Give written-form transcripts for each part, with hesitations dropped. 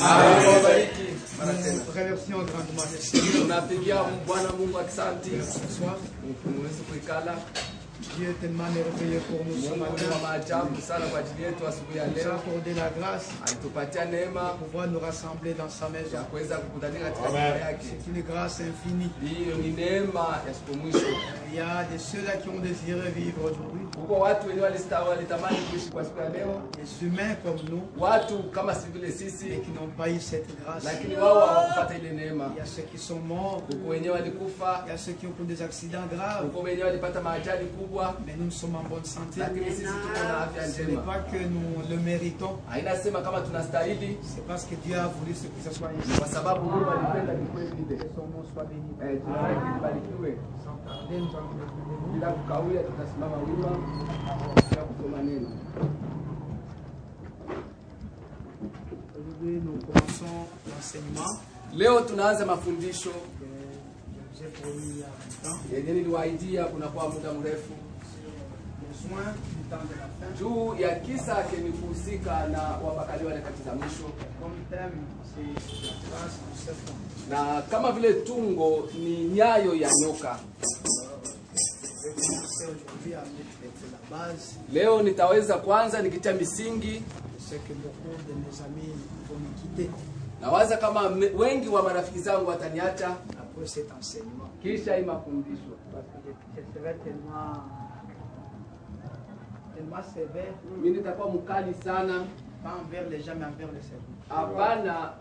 Nous remercions grandement le Seigneur. Ce soir, Dieu est tellement merveilleux pour nous ce matin. Il nous a accordé la grâce de pouvoir nous rassembler dans sa maison. C'est une grâce infinie. Il y a de ceux-là qui ont désiré vivre aujourd'hui. Des humains comme nous et qui n'ont pas eu cette grâce. Il y a ceux qui sont morts. Il y a ceux qui ont eu des accidents graves. Mais nous sommes en bonne santé. Ce n'est pas que nous le méritons. C'est parce que Dieu a voulu ce que ce soit ici. Que son nom soit béni. Sans tarder, nous allons aujourd'hui, nous commençons l'enseignement. Leo tunaanza mafundisho J'ai promis il y a longtemps. yenye niliwaidia kunakuwa muda mrefu Besoin du temps de la fin. juu ya kisa kenye kuhusika na wapakaliwa nyakati za mwisho, Comme thème, c'est la trace du serpent. na kama vile tungo ni nyayo ya nyoka. Je vais commencer aujourd'hui à mettre la base Leo nitaweza kwanza nikitia misingi. de ce que beaucoup de mes amis vont me quitter Nawaza kama wengi wa marafiki zangu wataniacha après cet enseignement. kisha hii mafundisho, Parce que je serai tellement sévère, mimi nitakuwa mkali sana, pas envers les gens mais envers les serviteurs. hapana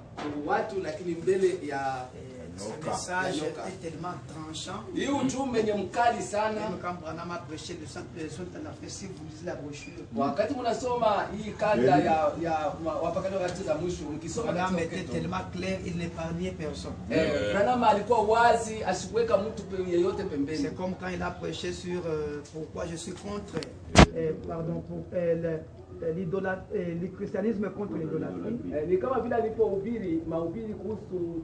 watu, lakini mbele ya Ce message est tellement tranchant. hii ujumbe ni mkali sana. Même quand Branham a prêché le centre de son si vous lisez la brochure, Wakati mnasoma hii kanda ya wapakaliwa nyakati za mwisho, mkisoma Branham katika était tellement clair, il n'épargnait personne. Branham alikuwa wazi, asikuweka mtu yeyote pembeni. C'est comme quand il a prêché sur pourquoi je suis contre, le christianisme contre l'idolâtrie. Ni kama vile alipohubiri mahubiri kuhusu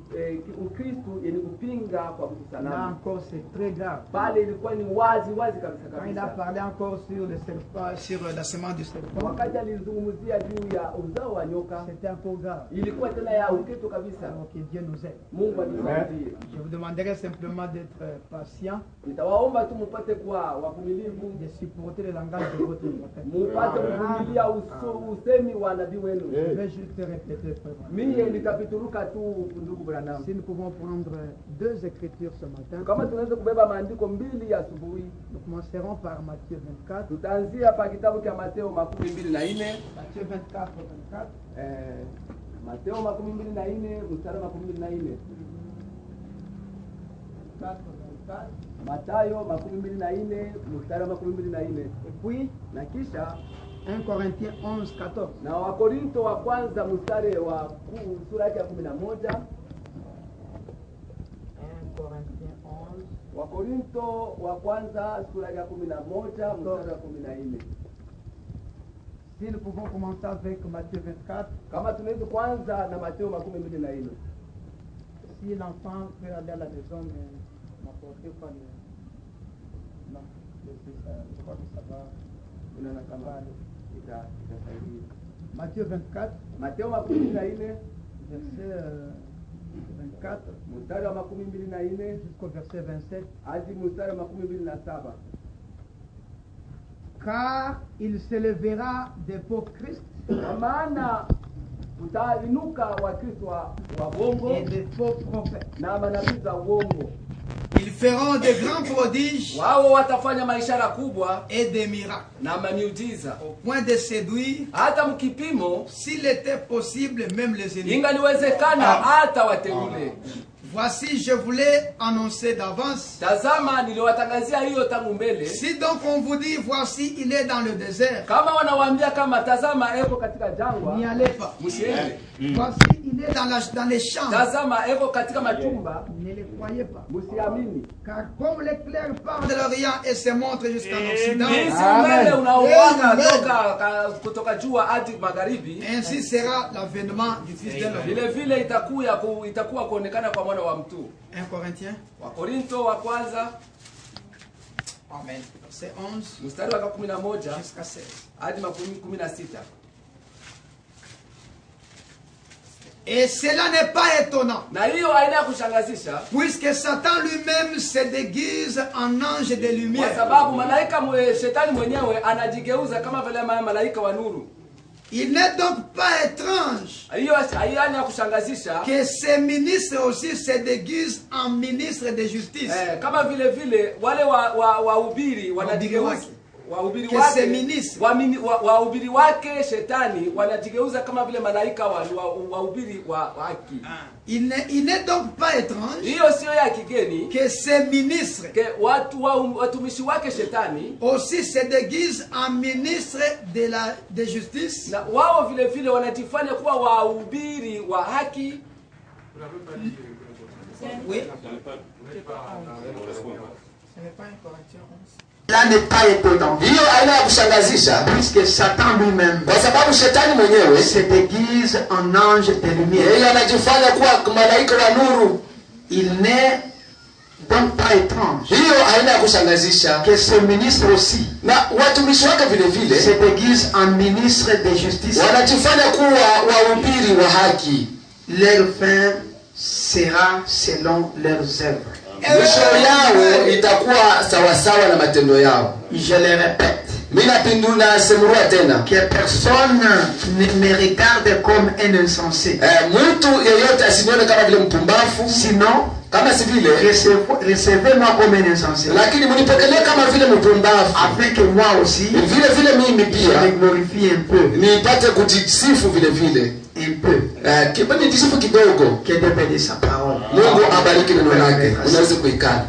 Ukristo yenye kupinga kwa Là sanamu. encore, c'est très grave. Pale ilikuwa ni wazi kabisa Quand il a kabisa. parlé encore sur le serpent, sur la semence du serpent, Wakati alizungumzia juu ya uzao wa nyoka, c'était encore grave. ilikuwa tena ya Ukristo kabisa. Alors que Dieu nous aide. Mungu atusaidie. Je vous demanderai simplement d'être patient, Nitawaomba tu mupate kuwa wavumilivu, de supporter le langage de votre prophète. mupate kuvumilia usemi wa nabii wenu. Je vais juste répéter, frère. Mimi nikapituruka tu ndugu Branham. Si nous pouvons prendre deux écritures ce matin, Kama tunaweza kubeba maandiko mbili ya asubuhi, nous commencerons par Matthieu 24. tutaanzia pa kitabu cha Mateo 24. Matthieu 24, 24. Mateo 24 mstari 24. 24. Matayo 24 mstari 24. Et puis, Na kisha 1 Corinthiens 11, 14. na Wakorinto wa kwanza mstari wa sura yake ya 11. 1 Corinthiens 11. Wakorinto wa kwanza sura yake ya 11 mstari wa 14. Si nous pouvons commencer avec Matthieu 24, Kama tunaweza kwanza na Mateo 24. si l'enfant peut aller à la maison, mais m'apporter pas le... Non, je crois que ça va. Unaona kama itasaidia. Matthieu 24, Mateo 24 verset 24 mstari wa 24 jusqu'au verset 27. hadi mstari wa 27. Car il s'élèvera des hypocrites Kwa maana utainuka Wakristo wa bongo et des faux prophètes. na manabii za uongo. Ils feront de grands prodiges Wao watafanya maishara kubwa et des miracles, na miujiza, au point de séduire, hata mkipimo, s'il était possible, même les ennemis. ingaliwezekana hata wateule. Voici, je voulais annoncer d'avance. Tazama, niliwatangazia hiyo tangu mbele. Si donc on vous dit, voici, il est dans le désert, Kama wanawaambia kama tazama eko katika jangwa, n'y allez pas. msiende. Voici, il est dans les champs, Tazama eko katika machumba, ne les croyez pas. msiamini. Car comme l'éclair part de l'Orient et se montre jusqu'en Occident, Jinsi umeme unaowaka kutoka jua hadi magharibi, ainsi sera l'avènement du Fils de l'homme. vile vile itakuwa kuonekana kwa mwana wa mtu. 1 Corinthiens, Wakorinto wa kwanza Amen. Verset 11 mstari wa 11 jusqu'à 16. hadi 16. Et cela n'est pas étonnant. Na hiyo haina ya kushangazisha. Puisque Satan lui-même se déguise en ange de lumière. Kwa sababu malaika shetani mwenyewe anajigeuza kama vile malaika wa nuru. Il n'est donc pas étrange que ces ministres aussi se déguisent en ministres de justice. Kama vile vile wale wahubiri wanajigeuza. Wahubiri wake shetani wanajigeuza kama vile malaika wahubiri wa haki. Il n'est donc pas étrange hiyo sio ya kigeni que ces ministres watumishi wake shetani aussi se déguisent en ministres de justice. Na wao vile vile wanajifanya kuwa wahubiri wa haki. Oui. Là n'est pas étonnant. Hiyo haina ya kushangazisha. Puisque Satan lui-même kwa sababu shetani mwenyewe se déguise en ange de lumière. Yeye anajifanya kuwa malaika wa nuru. Il n'est donc pas étrange hiyo haina ya kushangazisha que ce ministre aussi na watumishi wake vile vile se déguise en ministre de justice. Wanajifanya kuwa wahubiri wa haki. Leur fin sera selon leurs œuvres. Mwisho yao itakuwa sawasawa na matendo yao. Je le répète. Mimi napinduna semurua tena. Que personne ne me regarde comme un insensé. Mtu yeyote asinione kama vile mpumbavu. Sinon, kama si vile recevez-moi comme un insensé. Lakini mnipokelee kama vile mpumbavu. Afin que moi aussi, vile vile mimi pia, je glorifie un peu. Nipate kujisifu vile vile. Un peu. Kibani nijisifu kidogo. Que Dieu bénisse sa parole. Mungu abariki neno lake. Unaweza kuikana.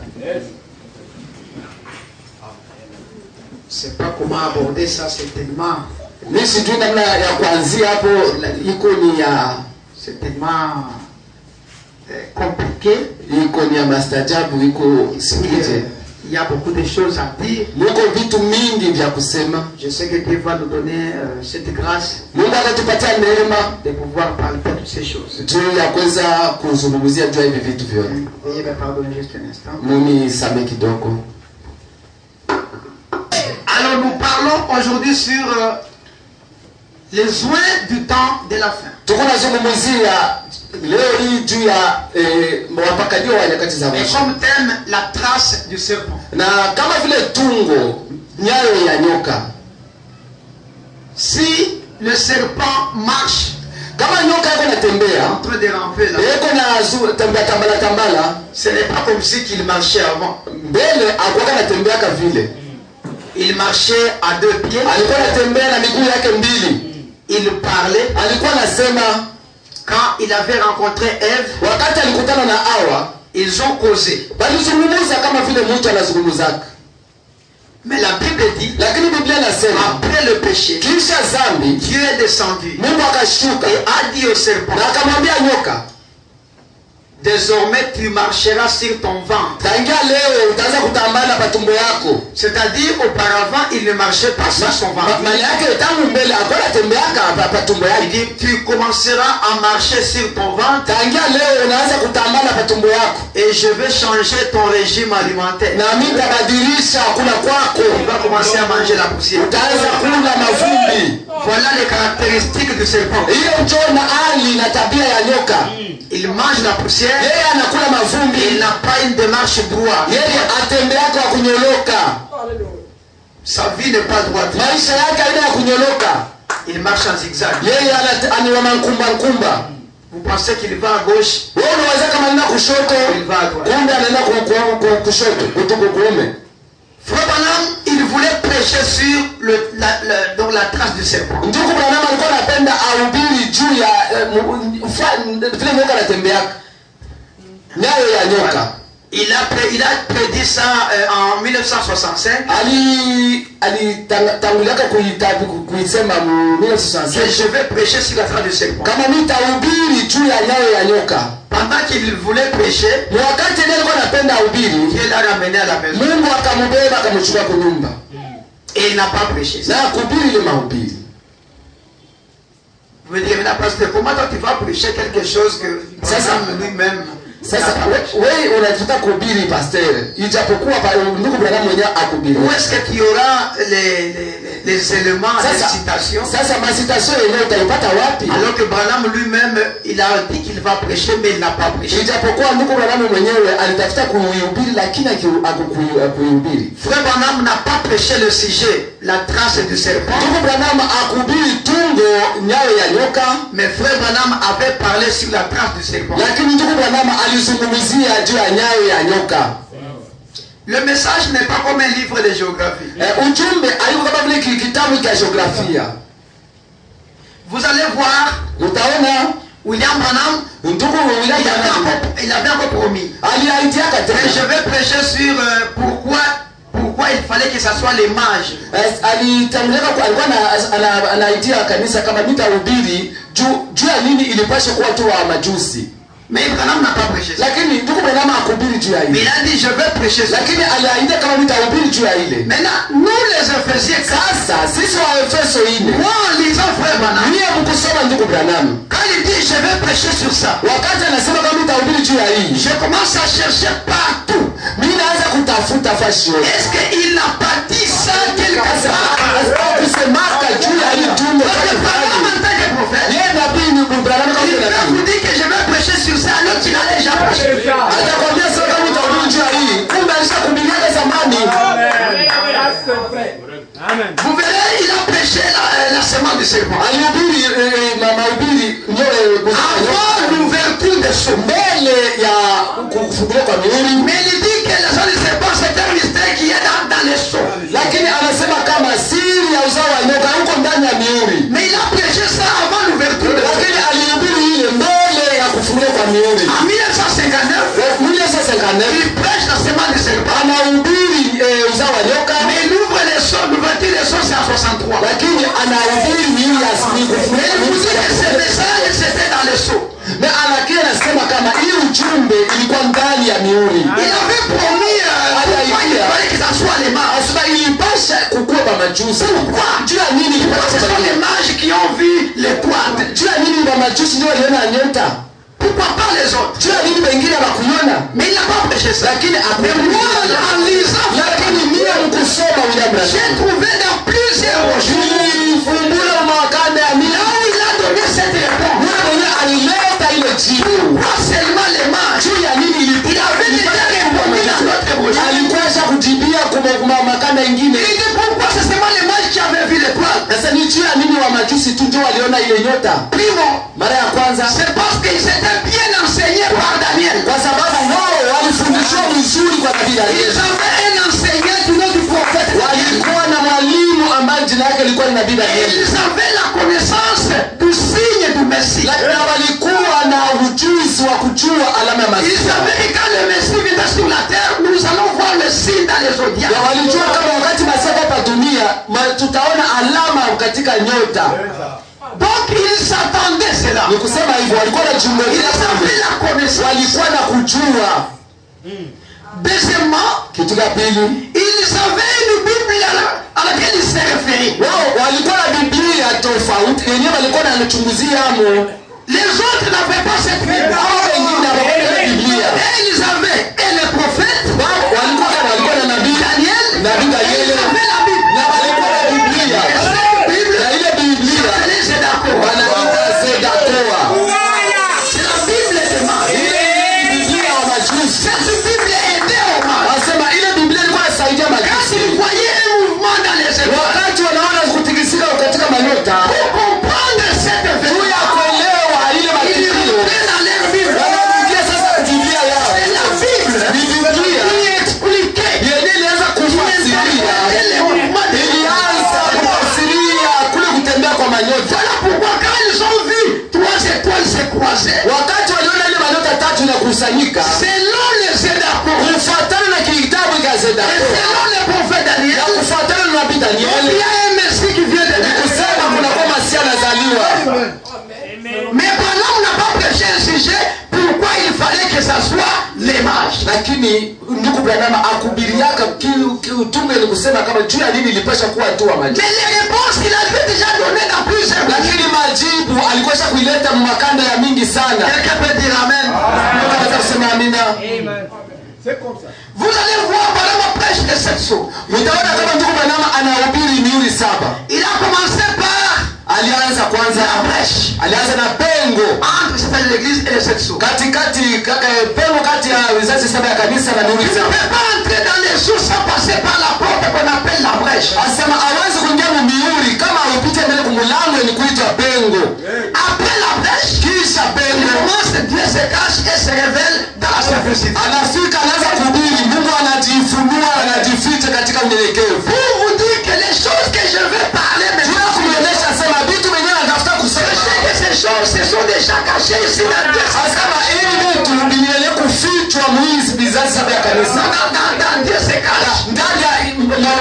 C'est pas comment aborder ça, c'est tellement. Mimi sijui namna ya kuanzia hapo, iko ni ya c'est tellement compliqué. Iko ni ya mastajabu, iko sikije. Il y a beaucoup de choses à dire. Muko vitu mingi vya kusema. Je sais que Dieu va nous donner cette grâce. Mungu atatupatia neema de pouvoir parler de toutes ces choses. Juu ya kuweza kuzungumzia juu hivi vitu vyote. Veuillez me pardonner juste un instant. Mimi same kidogo. Alors nous parlons aujourd'hui sur les soins du temps de la fin. Tukunazungumzia leo hii juu ya mapakadio wa nyakati za mwisho. Et comme thème la trace du serpent. Na kama vile tungo nyayo ya nyoka. Si le serpent marche, kama nyoka yako natembea en train de ramper là, yako na tembea tambala, ce n'est pas comme si qu'il marchait avant. Mbele akuwa anatembea kama vile. Il marchait à deux pieds. Alikuwa anatembea na miguu yake mbili. Il parlait. Alikuwa anasema quand il avait rencontré Ève, wakati alikutana na Hawa, ils ont causé. Walizungumza kama vile mtu anazungumzaka. Mais la Bible dit, lakini Biblia inasema après le péché, kisha dhambi, Dieu est descendu. Mungu akashuka et a dit au serpent, na akamwambia nyoka, désormais tu marcheras sur ton ventre. Tangia leo utaanza kutambana pa tumbo yako. C'est-à-dire auparavant il ne marchait pas sur son ventre. Maana yake tangu mbele alikuwa anatembea pa tumbo yake. Il dit tu commenceras à marcher sur ton ventre. Tangia leo unaanza kutambana pa tumbo yako. Et je vais changer ton régime alimentaire. Na mimi nitabadilisha kula kwako. Tu vas commencer à manger la poussière. Utaanza kula mavumbi. Voilà les caractéristiques du serpent. Hiyo ndio na hali na tabia ya nyoka. Il mange la poussière. Yeye anakula mavumbi. Il n'a pas une démarche droite. Yeye atembea kwa kunyoloka. Sa vie n'est pas droite. Maisha yake haina ya kunyoloka. Il marche en zigzag. Yeye aniwa nkumba. Vous pensez qu'il va à gauche? Wewe unaweza kama anaenda kushoto. Il va à droite. Kumbe anaenda kushoto, kutoka kuume. Frère Branham, il voulait prêcher sur donc la trace du serpent. Ndugu Branham alikuwa anapenda ahubiri juu ya vile nyoka anatembea. Nyayo ya nyoka. Il a prédit ça en 1965. Alitanguliaka kuisema 1965. Que je vais prêcher sur la trace du serpent. Kama nitahubiri juu ya nyayo ya nyoka. Pendant qu'il voulait prêcher, ni wakati yeye alikuwa anapenda ahubiri, Dieu l'a ramené à la maison. Mungu akamubeba akamchukua kwa nyumba. Et il n'a pas prêché. Na kuhubiri ile mahubiri. Vous me direz, mais pasteur, comment toi tu vas prêcher quelque chose que Branham lui-même Sasa wewe unataka kuhubiri pastor, ijapokuwa ndugu Branham mwenyewe akubiri. Où est-ce que tu auras les éléments, les citations? Sasa ma citation yenyewe utaipata wapi? Alors que Branham lui-même, il a dit qu'il va prêcher, mais il n'a pas prêché. Ijapokuwa ndugu Branham mwenyewe alitafuta kuhubiri lakini hakuhubiri. Frère Branham n'a pas prêché le sujet, la trace du serpent. Ndugu Branham akubiri tungo nyayo ya nyoka, mais frère Branham avait parlé sur la trace du serpent. Lakini ndugu Branham alizungumzia juu ya nyayo ya nyoka. Le message n'est pas comme un livre de géographie. Ujumbe haiko kama vile kitabu cha jiografia. Vous allez voir, utaona William Branham, ndugu William Branham il avait encore promis. Aliaidia tena. Je vais prêcher sur pourquoi il fallait que ça soit les mages. Alitamleka alikuwa anaidia kanisa kama nitahubiri juu ya nini ilipaswa kuwa tu wa majusi. Mais Branham n'a pas prêché ça. Lakini ndugu Branham akubiri juu ya ile. Mais il a dit je vais prêcher ça. Lakini aliaidia kama nitahubiri juu ya ile. Maintenant nous les Ephésiens, sasa sisi wa Efeso ine. Moi en lisant frère Branham. Niye mkusoma ndugu Branham. Quand il dit je vais prêcher sur ça. Wakati anasema kama nitahubiri juu ya hii. Je commence à chercher partout. Mimi naanza kutafuta fashi. Est-ce qu'il n'a pas dit ça quelque part? Kusemaka juu ya hii tungo. Parce que Branham en tant que prophète. Yeye nabii ni Branham kama il va vous dire que je vais prêcher sur ça alors qu'il a déjà prêché. Atakwambia sasa kama nitahubiri juu ya hii. Kumbe alishakubiria zamani. Amen. Vous verrez, il a prêché la semence du serpent. Avant l'ouverture des seaux. Mais il dit que la semence du serpent c'est un mystère qui est dans les seaux. Mais il a prêché ça avant l'ouverture des seaux. En 1959, il prêche la semence du serpent. Mais il ouvre les seaux, l'ouverture des seaux c'est à 63. Mais il vous dit que ce message c'était dans les seaux. Mais anakia anasema kama hii ujumbe ilikuwa ndani ya mihuri. Il avait promis il fallait que ça soit les mages. Asema ilipasha kukua ba majusi. Pourquoi? Juu ya nini? Parce que ce sont les mages qui ont vu l'étoile. Juu ya nini ba majusi ndio waliona nyota? Pourquoi pas les autres? Juu ya nini wengine hawakuiona? Mais il n'a pas prêché ça. Lakini moi en lisant, lakini mimi mkusoma William Branham. J'ai trouvé dans plusieurs rochers. Fumbula makanda ya mimi. Là où il a donné cette réponse. Pourquoi seulement les mages? Il avait déjà répondu dans notre rocher. Il dit pourquoi c'est seulement les mages qui avaient vu l'étoile. Primo, c'est parce qu'ils étaient bien enseignés par Daniel. Ils avaient un enseignant du nom du prophète. Ils avaient la connaissance du signe du Messie. Ils savaient que quand le Messie vient sur la terre, nous allons voir le signe dans les audiences. Donc ils s'attendaient cela. Ils avaient la connaissance. Deuxièmement, ils avaient une Bible à laquelle ils se référaient. Les autres n'avaient pas cette Bible. Et ils avaient le prophète Daniel. Et ils avaient la Bible. C'est la Bible de Marie. Cette Bible aidait aux mages. Quand ils voyaient un mouvement dans les étoiles, pour comprendre cette vérité, ils rentraient dans leur Bible. C'est la Bible qui expliquait, qui interprétait les mouvements des étoiles. Voilà pourquoi quand ils ont vu 3 étoiles se croiser, selon les Zédakos, et selon le prophète Daniel, il y a un Messie qui vient de naître. Mais Branham n'a pas prêché un sujet pourquoi il fallait que ça soit les mages. Lakini ndugu Branham akubiriaka kiutunge ni kusema kama juu ya nini ilipasha kuwa tu wa majibu. Mais les réponses il avait déjà donné dans plusieurs. Lakini majibu alikuwa kuileta makanda ya mingi sana. Quelqu'un peut dire amen. Unaweza kusema C'est comme ça. Vous allez voir Branham prêche les 7 sceaux. Mtaona kama ndugu Branham anahubiri mihuri 7. Il a commencé par Alianza kwanza la brèche alianza na pengo entre c'est l'église et les 7 sceaux. katikati pengo kati ya vizazi 7 ya kanisa na mihuri 7. Tu ne peux pas entrer dans les sceaux sans passer par la porte qu'on appelle la brèche. Asema hawezi kuingia mihuri kama upite mbele kumlango ni kuitwa pengo. Après la brèche, Kisha pengo Dieu se cache et se révèle dans la simplicité. anafika anaanza kuhubiri, Mungu anajifunua anajificha katika unyenyekevu. Pour vous dire que les choses que je vais parler maintenant, Kuonyesha sema vitu mwenyewe anatafuta je kusema. sais que ces choses se sont déjà cachées ici dans Dieu. Asema hivi vitu vinaendelea kufichwa mwizi vizazi 7 ya kanisa. Dans Dieu se cache. Ndani ya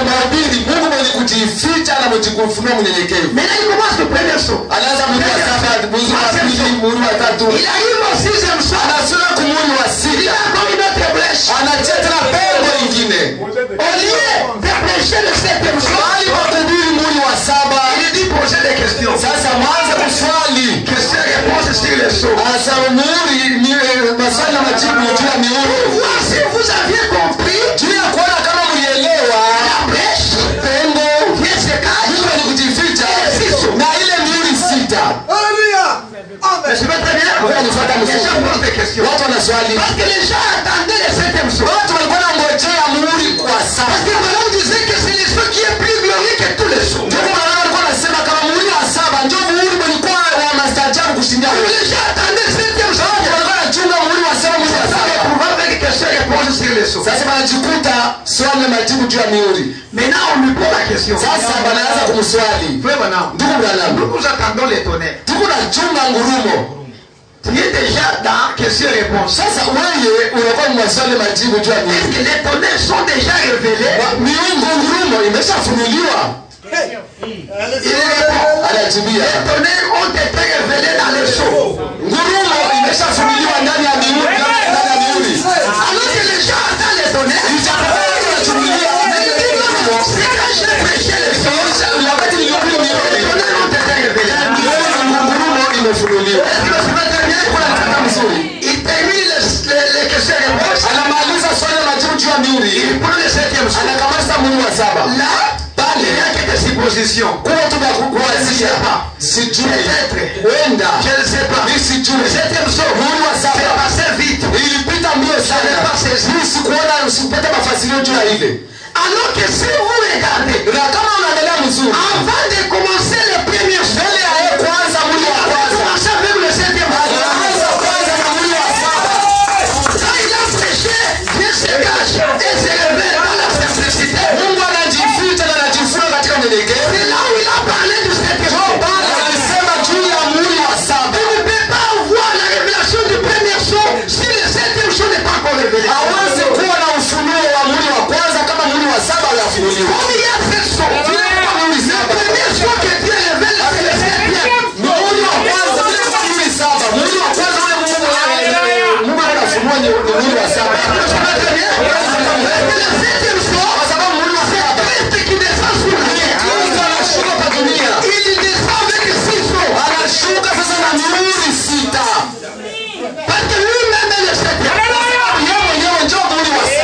mahubiri Mungu mwenye kujificha na mwenye kufunua mnyenyekevu. Maintenant, il commence le premier saut. Anaanza mwezi wa 7, mwezi wa 2, mwezi wa 3. Il arrive au 6e saut. Anafika kumwezi wa Il y 6. a encore une autre brèche. Anachia tena pengo ingine. Au lieu de prêcher le 7e saut, Bali kwa kuhubiri mwezi wa 7. il dit poser des questions. Sasa mwanza kuswali. Questions et réponses sur les sauts. Asa muhuri ni maswali na majibu juu ya mihuri. Voir si vous aviez compris Juu ya kuona kama mlielewa la brèche, pengo Dieu se cache. Mungu ni kujificha na ile mihuri 6. Alléluia. Mais je vais très bien. Wewe nifuata Les mzuri. gens posent des questions. Watu wanaswali. Parce que les gens attendaient le 7e saut. Watu walikuwa wanangojea muhuri kwa Parce sasa. que Balaam disait que c'est le saut qui est plus glorieux que tous les sauts. Ndio maana walikuwa wanasema kama muhuri wa 7 ndio muhuri mlikuwa wa mastaajabu kushindia. Les gens attendaient le 7e saut. Watu walikuwa wanachunga muhuri wa 7 muhuri wa Ça va 7. pouvoir avec questions et réponses sur les sauts. Sasa wanajikuta swali na majibu juu ya mihuri. Maintenant, on lui pose la question. Sasa wanaanza kumswali. Frère Branham, Ndugu Branham, nous attendons les tonnerres. tuko na chunga ngurumo. Tu es déjà dans questions et réponses. Sasa wewe unakuwa ni maswali majibu juu ya Est-ce mihuri. que les tonnerres sont déjà révélés? Miungu ngurumo imeshafunuliwa. Il répond. Anajibia. Les tonnerres ont été révélés dans les sauts. Ngurumo imeshafunuliwa ndani ya mihuri. Alors que les gens attendent les tonnerres. Ijapokuwa tunachukulia C'est quand j'ai prêché les sauts. wakati nilihubiri Les mihuri. tonnerres ont été révélés. Ngurumo imefunuliwa. Est-ce que tu vas très bien? Unataka mzuri. Il termine les questions et réponses. Anamaliza swali la majibu juu ya mihuri. Il prend le 7e saut. Anakamata muhuri wa 7. Là, il n'y a que des suppositions. Kuwa tu vya kuwazia. Sijui. Wenda. Je ne sais pas. Mimi Le sijui. 7e saut. Muhuri wa C'est 7 passé vite. ilipita mbio sana. Mimi sikupata mafasirio juu ya ile. Alors que si vous regardez, Na kama unaangalia mzuri. avant de commencer le premier saut, Mbele ya yeye kwanza muhuri wa il a kwanza. commencé avec le 7e saut. Alianza kwanza na muhuri wa 7. Quand il a prêché, Dieu se cache et se révèle dans la simplicité. Mungu anajificha na anajifunua katika unyenyekevu. C'est là où il a parlé du 7e saut. Bali alisema juu ya muhuri wa 7. Tu ne peux pas voir la révélation du premier saut si le 7e saut n'est pas encore révélé. Hawezi kuwa na ufunuo wa muhuri wa kwanza kama muhuri wa 7 haujafunuliwa. Comme il y a 7 sauts, le premier saut que Dieu révèle, c'est le 7e. Muhuri wa kwanza bila muhuri 7. Muhuri wa kwanza ule Mungu anafunua ni muhuri wa 7. Le 7e saut, Kwa sababu muhuri wa 7 Christ qui descend sur la terre. Kristo anashuka kwa dunia. Il descend avec 6 sauts. Anashuka sasa na muhuri 6. Parce que lui-même est le 7e. Yeye mwenyewe ndio muhuri wa 7.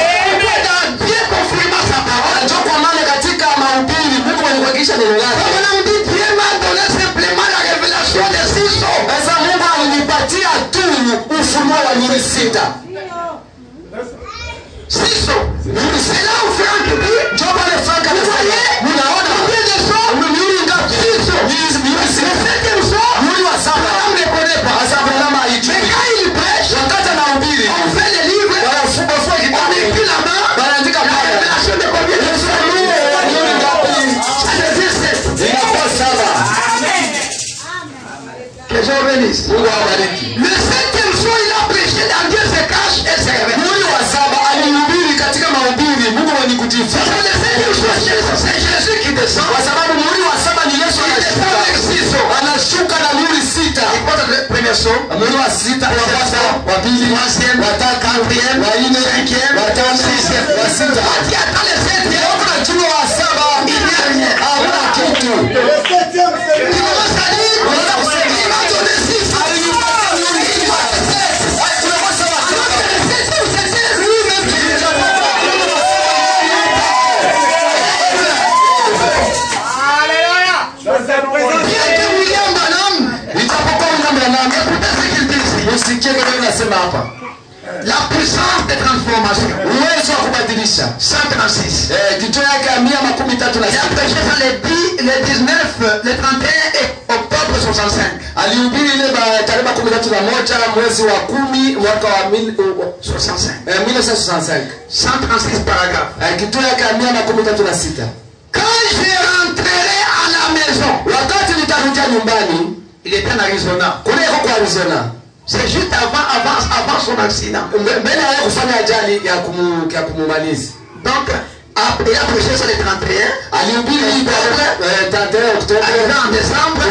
Dans Dieu confirmant sa parole. Ndio kwa maana katika mahubiri Mungu alikuhakikisha neno lake. Comme on dit, Dieu m'a donné simplement la révélation des 6 sauts. Sasa Mungu alinipatia tu ufunuo wa muhuri 6. 6 sauts. C'est là où Franck dit, Ndio pale Frank anasema, unaona combien de sauts? muhuri ngapi? 6 sauts. Muhuri 6. Le 7e saut, Muhuri wa 7. on ne connaît pas. Sasa Abrahamu Mais haijui. quand il prêche, Wakati anahubiri on fait les livres, wanafungua on kitabu. écrit là-bas Wanaandika la pale. révélation de combien de sauts? Ufunuo wa muhuri ngapi? Ça devient 7. Inakuwa 7. Que Dieu bénisse. Mungu awabariki. Le 7e saut, il a prêché dans Dieu se cache et se révèle. Muhuri wa 7 alihubiri katika mahubiri Mungu mwenye kujificha. Parce que le 7e saut, c'est Jésus qui descend. Kwa sababu muhuri wa 7 ni Yesu Il descend anashuka. avec 6 sauts. Anashuka na muhuri 6. Il porte le premier saut, Muhuri wa 6, wa kwanza, wa pili, troisième, wa tatu, quatrième, wa nne, cinquième, wa tano, sixième. wa 6. Quand il attend le 7e, Kuna juma wa 7 il n'y a rien. hakuna kitu. Le 7e, c'est Il commence à dire, il m'a donné 6 sauts. Alinipatia muhuri 6. Tunakuwa sawa. Alors que le 7e, c'était lui-même qui anasema hapa. La puissance de transformation. Uwezo wa kubadilisha. 136. Kituo yake ya 136. Il a prêché ça le 19, le 31 octobre 65. Alihubiri ile tarehe 13 mwezi wa 10 mwaka wa 1965. 136 paragraphes. Kituo yake ya 136. Quand je rentrerai à la maison, wakati nitarudia nyumbani, il était en Arizona. Kule kwa Arizona. C'est juste avant son accident. Mbele ya kufanya ajali ya kumumaliza. Donc, il a prêché ça le 31. Alihubiri 31 Octobre. En décembre. Il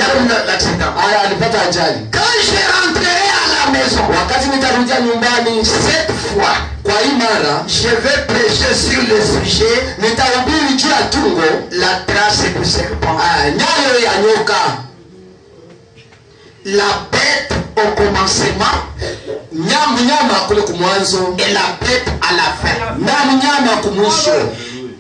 a eu l'accident. Alipata ajali. Quand je rentrerai à la maison, wakati nitarudia nyumbani, cette fois, kwa hii mara, je vais prêcher sur le sujet, nitahubiri juu ya tungo, la trace du serpent. Nyayo ya nyoka. La bête au commencement, mnyama kule kumwanzo, et la bête à la fin, na mnyama kumwisho.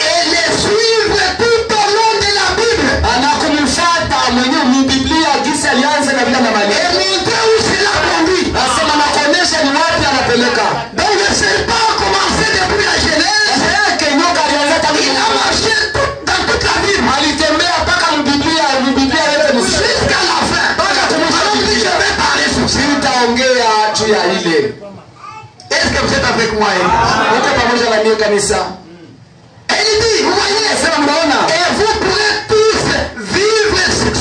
Et les suivre tout au long de la Bible, anakumfuata mwenyewe mu Biblia jinsi alianza na vile anamaliza, et montrer où cela conduit. Nasema na kuonesha ni wapi anapeleka. Donc le serpent a commencé depuis la Genèse. Nyoka alianza tangu, il a marché dans toute la Bible, alitembea mpaka mu Biblia yote jusqu'à la fin. Alors je vais parler sur ça. Nitaongea juu ya ile. Est-ce que vous êtes avec moi? Uko pamoja na mimi kanisa? Elle dit, vous voyez, sema mnaona? Et vous pourrez tous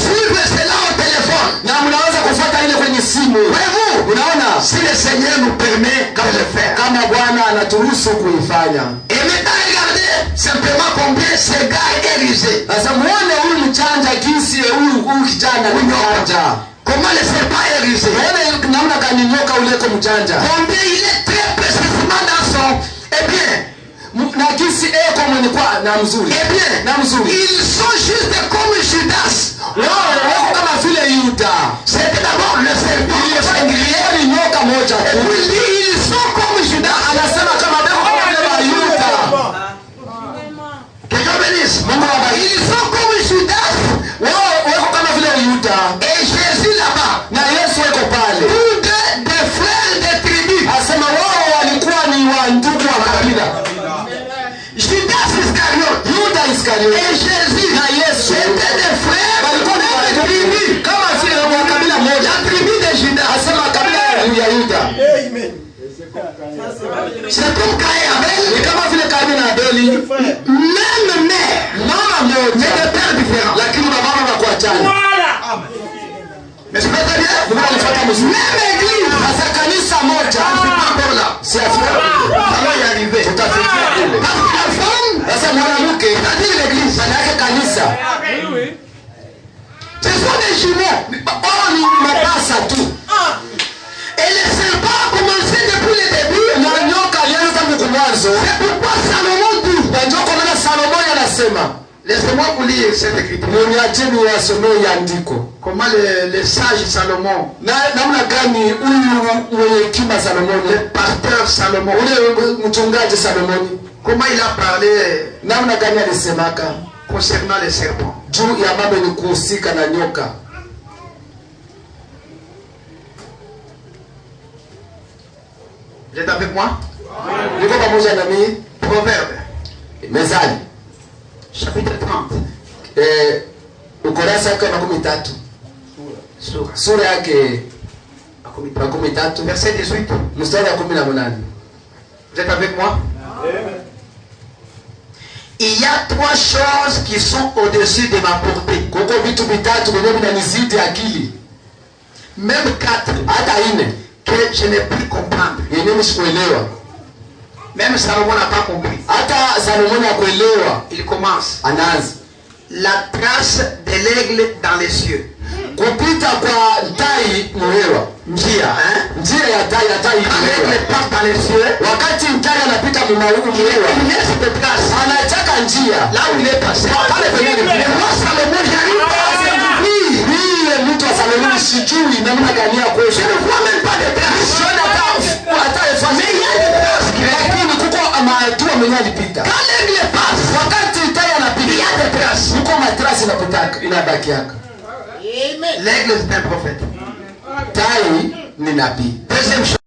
suivre cela au téléphone. Na mnaweza kufuata ile kwenye simu. Voyez-vous? Unaona? Si le Seigneur nous permet de le faire. Kama Bwana anaturuhusu kuifanya. Et maintenant regardez simplement combien ce gars est rusé. Sasa muone huyu mchanja jinsi huyu kijana ni mchanja. Comment le serpent est rusé. Muone namna gani nyoka uleko mchanja. Combien il est très précisément dans son. Eh bien, na jinsi eko mwenye kwa na mzuri. Eh bien, na mzuri. Ils sont juste comme Judas. Wao kama vile Yuda. C'était d'abord le serpent. Il est singulier, ni nyoka moja. Et puis il dit ils sont comme Judas. Anasema kama beko kama vile Yuda. Que Dieu bénisse. Ils sont comme Judas. Wao kama vile Yuda. Et Jésus là-bas. Na Yesu eko pale. Tous des frères de tribus. Asema wao walikuwa ni wa ndugu wa kabila. Judas Iscariote. Yuda Iscariote. Et Jésus. Na Yesu. C'était des frères. Walikuwa ni wa tribu. Kama vile wa kabila moja. La tribu de Judas. Asema kabila ya Yuda. Amen. C'est comme Caïn et Abel. Ni kama vile Caïn na Abeli. Même mère. Mama moja. Mais de pères différents. Lakini baba wa kuachana. Mais c'est pas bien. Même église. Sasa kanisa moja. Encore là. Si afika. Ça va y arriver. Tutafikia kule. Parce que la femme. Sasa mwanamke C'est-à-dire l'église. maana yake kanisa. Ce sont des jumeaux. Oh ni mabasa tu. Et le serpent a commencé depuis le début. Na nyoka alianza tangu mwanzo. C'est pourquoi Salomon dit. Na ndio kwa maana Salomon anasema. Laissez-moi vous lire cette écriture. Mniacheni wasomee andiko. Comment le sage Salomon. Namna gani huyu mwenye hekima Salomon, Le pasteur Salomon. ule mchungaji Salomon, Comment il a parlé namna gani alisemaka concernant les serpents. juu ya mambo ni kuhusika na nyoka. Vous êtes avec moi? Niko pamoja na mimi. Proverbe. Mezali. Chapitre 30. Ukurasa wake wa 13. Sura yake 13. Verset 18. Mstari wa 18. Vous êtes avec moi? Il y a 3 choses qui sont au-dessus de ma portée. Kuko vitu vitatu vyenye vinanizidi akili. Même 4. Hata 4. Que je n'ai pu comprendre. Yenyewe sikuelewa. Même Salomon n'a pas compris. Hata Salomon hakuelewa. Il commence. Anaanza. La trace de l'aigle dans les cieux. Kupita kwa tai mwewa. Njia, hein? Njia ya tai Quand l'aigle mwewa. passe dans les cieux, Wakati tai anapita mwewa, il laisse des traces. anachaka njia. Là où il est passé. Pale penye Mais moi, Salomon, j'arrive pas à comprendre. Yule mtu wa Salomon sijui namna gani ya Je kuosha. ne vois même pas de traces. Siona hata efasi. Mais il y a des traces qui restent. Lakini kuko mahatua mwenye alipita. Quand l'aigle passe, Wakati tai il y anapita, a des traces. kuko matrasi inapita inabaki yaka. L'aigle c'est un prophète. Tai ni nabii. Deuxième chose.